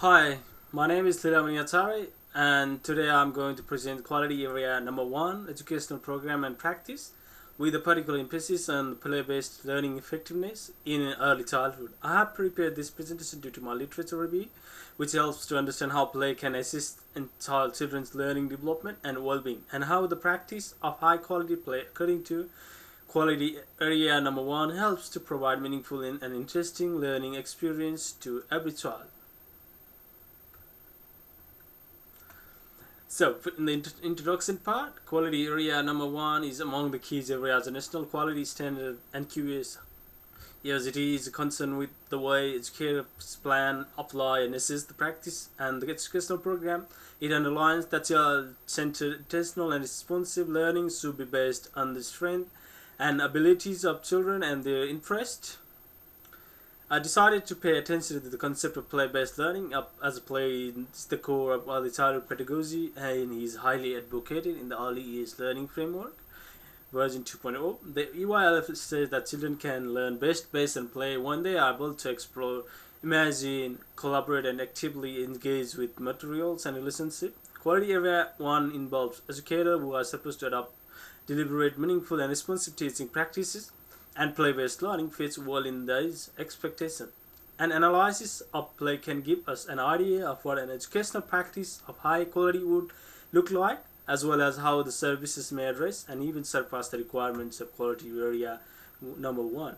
Hi, my name is Atari, and today I'm going to present quality area number one, educational program and practice, with a particular emphasis on play-based learning effectiveness in early childhood. I have prepared this presentation due to my literature review, which helps to understand how play can assist in children's learning development and well-being, and how the practice of high-quality play, according to quality area number one, helps to provide meaningful and interesting learning experience to every child. So, in the introduction part, quality area number one is among the key areas of national quality standard (NQS). Yes, it is concerned with the way educators plan, apply, and assess the practice and the educational program. It underlines that child-centered, intentional, and responsive learning should be based on the strength and abilities of children and their interest. I decided to pay attention to the concept of play-based learning as play is the core of early childhood pedagogy and is highly advocated in the early years learning framework, version 2.0. The EYLF says that children can learn best based on play when they are able to explore, imagine, collaborate, and actively engage with materials and relationship. Quality area 1 involves educators who are supposed to adopt deliberate, meaningful, and responsive teaching practices, and play-based learning fits well in these expectations. An analysis of play can give us an idea of what an educational practice of high quality would look like, as well as how the services may address and even surpass the requirements of quality area number one.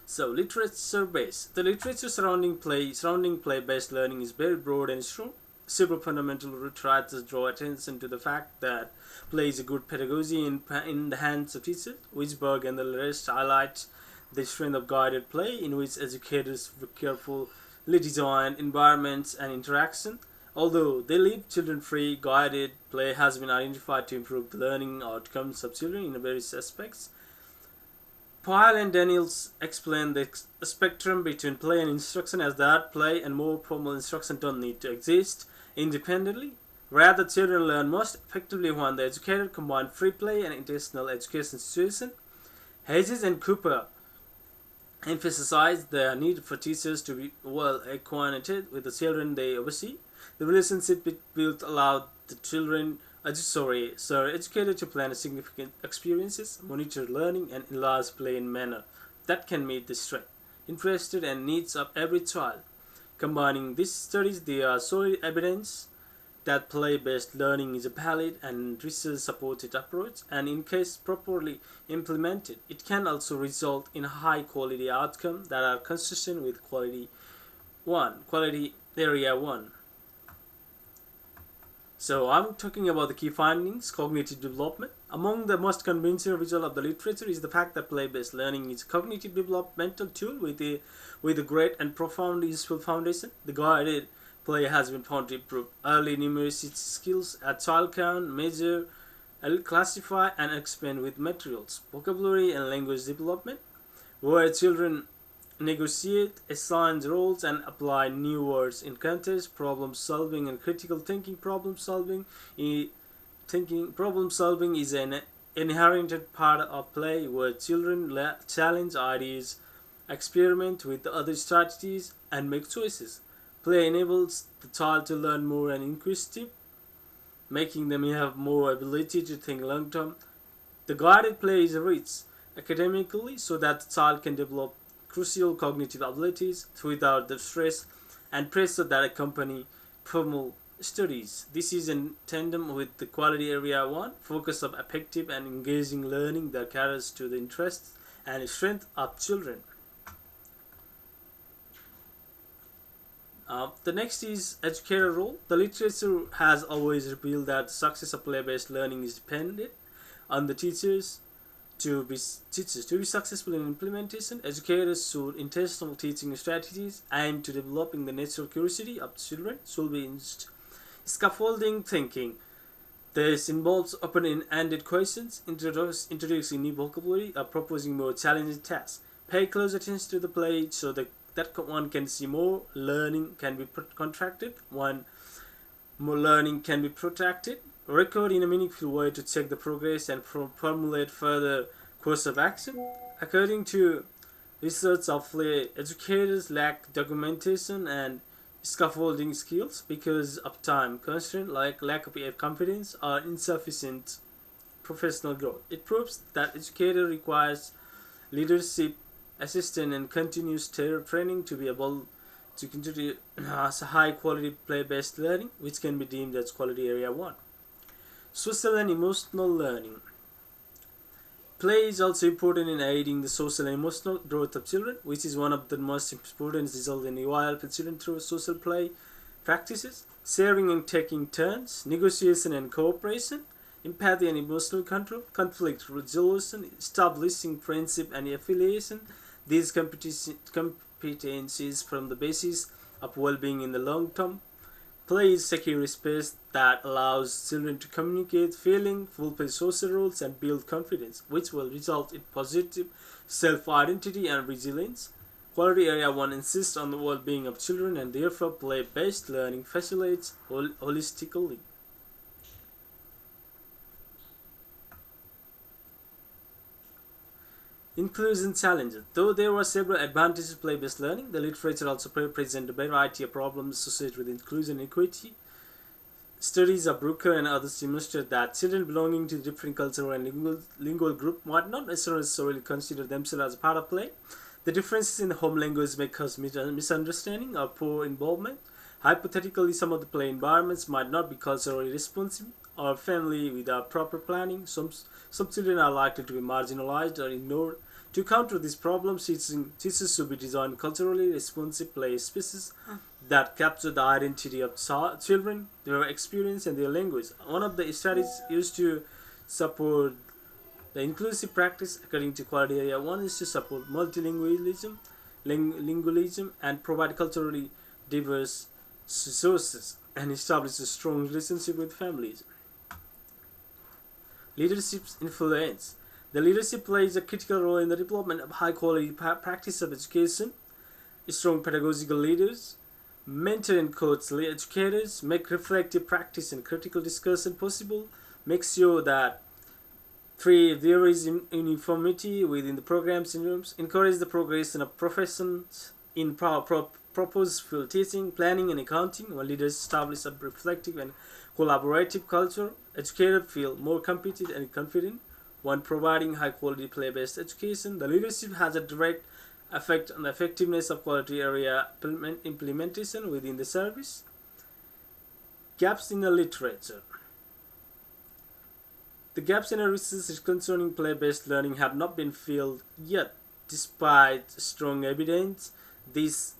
So, literature base. The literature surrounding play-based learning is very broad and strong. Several fundamental writers draw attention to the fact that play is a good pedagogy in the hands of teachers. Wisberg and the rest highlight the strength of guided play, in which educators carefully design environments and interaction. Although they leave children free, guided play has been identified to improve the learning outcomes of children in various aspects. Pyle and Daniels explain the spectrum between play and instruction as that play and more formal instruction don't need to exist independently. Rather, children learn most effectively when the educator combine free play and intentional education situation. Hedges and Cooper emphasize the need for teachers to be well acquainted with the children they oversee. The relationship built allowed the educator to plan significant experiences, monitor learning, and enlarge play in manner that can meet the strength, interest, and needs of every child. Combining these studies, there are solid evidence that play-based learning is a valid and research-supported approach, and in case properly implemented, it can also result in high-quality outcomes that are consistent with quality area 1. So I'm talking about the key findings, cognitive development. Among the most convincing result of the literature is the fact that play-based learning is a cognitive developmental tool with a great and profound useful foundation. The guided play has been found to improve early numeracy skills at child count, measure, classify, and expand with materials, vocabulary, and language development, where children negotiate, assign roles, and apply new words in context, problem solving, and critical thinking. Problem solving is an inherent part of play where children challenge ideas, experiment with other strategies, and make choices. Play enables the child to learn more and inquisitive, making them have more ability to think long term. The guided play is rich academically so that the child can develop crucial cognitive abilities without the stress and pressure that accompany formal studies. This is in tandem with the quality area 1 focus of effective and engaging learning that caters to the interests and strength of children. The next is educator role. The literature has always revealed that the success of play-based learning is dependent on the teachers to be successful in implementation. Educators should intentional teaching strategies aimed to developing the natural curiosity of children should be scaffolding thinking. This involves open-ended questions, introducing new vocabulary, or proposing more challenging tasks. Pay close attention to the play so that one can see more learning can be contracted, one more learning can be protracted. Record in a meaningful way to check the progress and formulate further course of action. According to research of play, educators lack documentation and scaffolding skills because of time constraint like lack of confidence or insufficient professional growth. It proves that educator requires leadership, assistance, and continuous training to be able to continue as a high quality play based learning, which can be deemed as quality area 1. Social and emotional learning. Play is also important in aiding the social and emotional growth of children, which is one of the most important results in while children through social play practices, sharing and taking turns, negotiation and cooperation, empathy and emotional control, conflict resolution, establishing friendship and affiliation. These competencies form the basis of well-being in the long term. Play is a secure space that allows children to communicate, feeling, fulfill social roles, and build confidence, which will result in positive self-identity and resilience. Quality Area 1 insists on the well-being of children, and therefore play-based learning facilitates holistically. Inclusion challenges. Though there were several advantages of play-based learning, the literature also presents a variety of problems associated with inclusion and equity. Studies of Brooker and others demonstrate that children belonging to different cultural and lingual groups might not necessarily consider themselves as a part of play. The differences in the home language may cause misunderstanding or poor involvement. Hypothetically, some of the play environments might not be culturally responsive or family without proper planning. Some children are likely to be marginalized or ignored. To counter these problems, teachers should be designed culturally responsive play spaces that capture the identity of children, their experience, and their language. One of the strategies used to support the inclusive practice, according to Quality Area 1, is to support multilingualism, lingualism, and provide culturally diverse resources and establish a strong relationship with families. Leadership's influence. The leadership plays a critical role in the development of high-quality practice of education. Strong pedagogical leaders mentor and coach educators, make reflective practice and critical discussion possible, make sure that there is uniformity within the programs and rooms, encourage the progression of professions in purposeful teaching, planning, and accounting. When leaders establish a reflective and collaborative culture, educators feel more competent and confident. When providing high-quality play-based education, the leadership has a direct effect on the effectiveness of quality area implementation within the service. Gaps in the literature. The gaps in the research concerning play-based learning have not been filled yet, despite strong evidence. This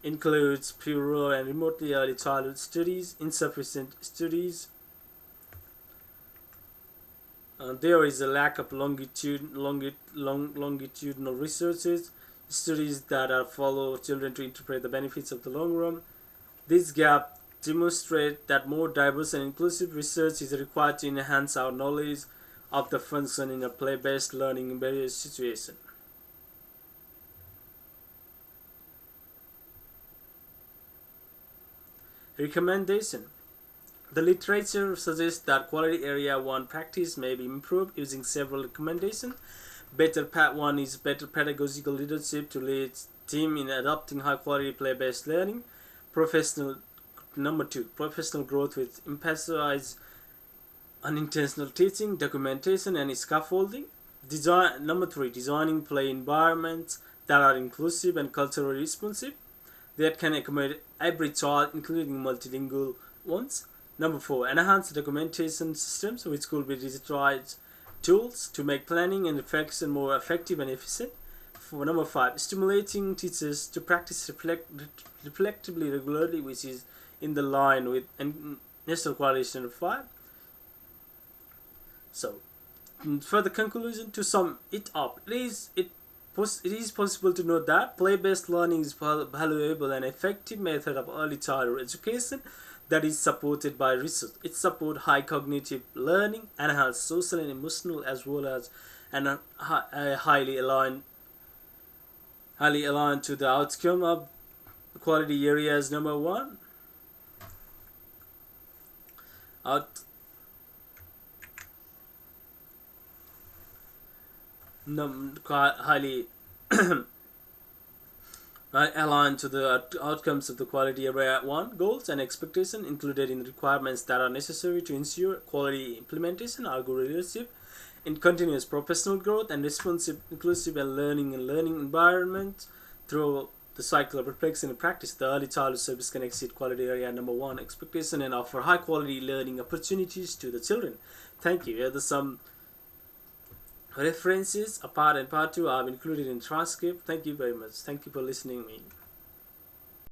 includes pure and remotely early childhood studies, insufficient studies. There is a lack of longitudinal researches, studies that follow children to interpret the benefits of the long run. This gap demonstrates that more diverse and inclusive research is required to enhance our knowledge of the function of play-based learning in various situations. Recommendation. The literature suggests that Quality Area 1 practice may be improved using several recommendations. Better Part 1 is better pedagogical leadership to lead team in adopting high-quality play-based learning. Number 2, professional growth with emphasis on intentional teaching, documentation, and scaffolding. Number 3, designing play environments that are inclusive and culturally responsive, that can accommodate every child, including multilingual ones. Number 4, enhanced documentation systems, which could be digitalized tools to make planning and reflection more effective and efficient. For number 5, stimulating teachers to practice reflectively regularly, which is in the line with National Quality Standard 5. So, for the conclusion, to sum it up, it is possible to note that play-based learning is a valuable and effective method of early childhood education that is supported by research. It supports high cognitive learning, enhance social and emotional, as well as highly aligned to the outcome of quality areas number 1. Highly aligned to the outcomes of the quality area 1 goals and expectation included in the requirements that are necessary to ensure quality implementation are good leadership in continuous professional growth and responsive, inclusive and learning environment through the cycle of reflection and practice. The early childhood service can exceed quality area number 1 expectation and offer high quality learning opportunities to the children. Thank you. Here are some references. A part and part 2 are included in transcript. Thank you very much. Thank you for listening to me.